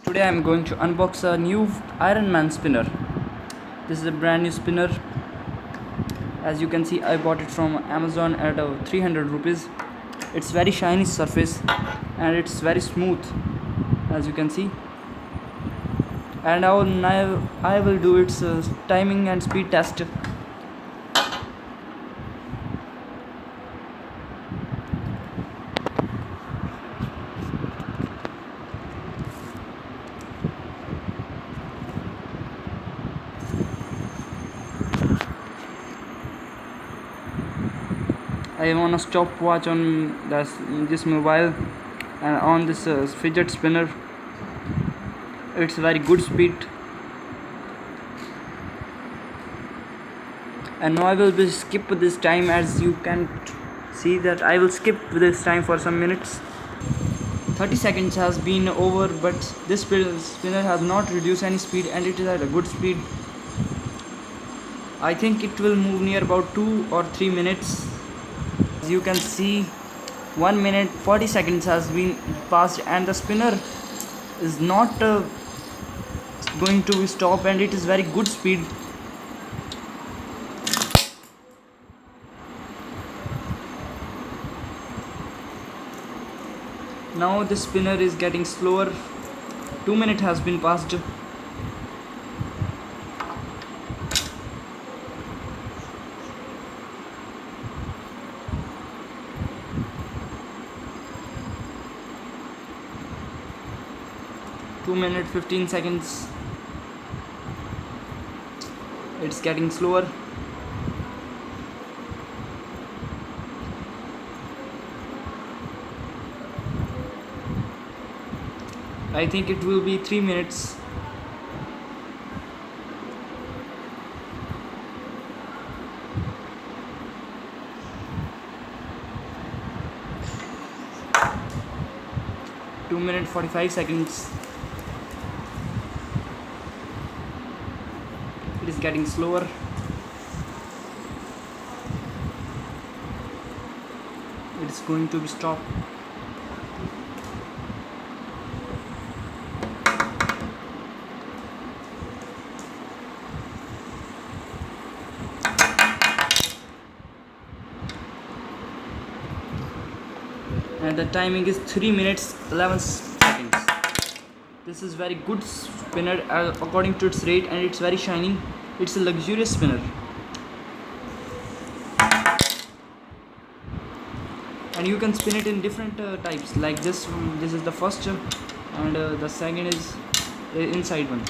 Today I am going to unbox a new Iron Man spinner. This is a brand new spinner. As you can see, I bought it from Amazon at 300 rupees. It's very shiny surface and it's very smooth, as you can see. And I will do its timing and speed test. I am on a stopwatch on this mobile and on this fidget spinner. It's very good speed. And now I will be skip this time, as you can see that I will skip this time for some minutes. 30 seconds has been over, but this spinner has not reduced any speed and it is at a good speed. I think it will move near about 2 or 3 minutes. As you can see, 1 minute 40 seconds has been passed and the spinner is not going to stop, and it is very good speed. Now the spinner is getting slower. 2 minutes has been passed. Two minutes 15 seconds. It's getting slower. I think it will be 3 minutes. Two minutes 45 seconds. It is getting slower. It is going to be stopped. And the timing is 3 minutes 11 seconds. This is very good spinner according to its rate, and it's very shiny. It's a luxurious spinner. And you can spin it in different types, like this. This is the first, and the second is the inside one.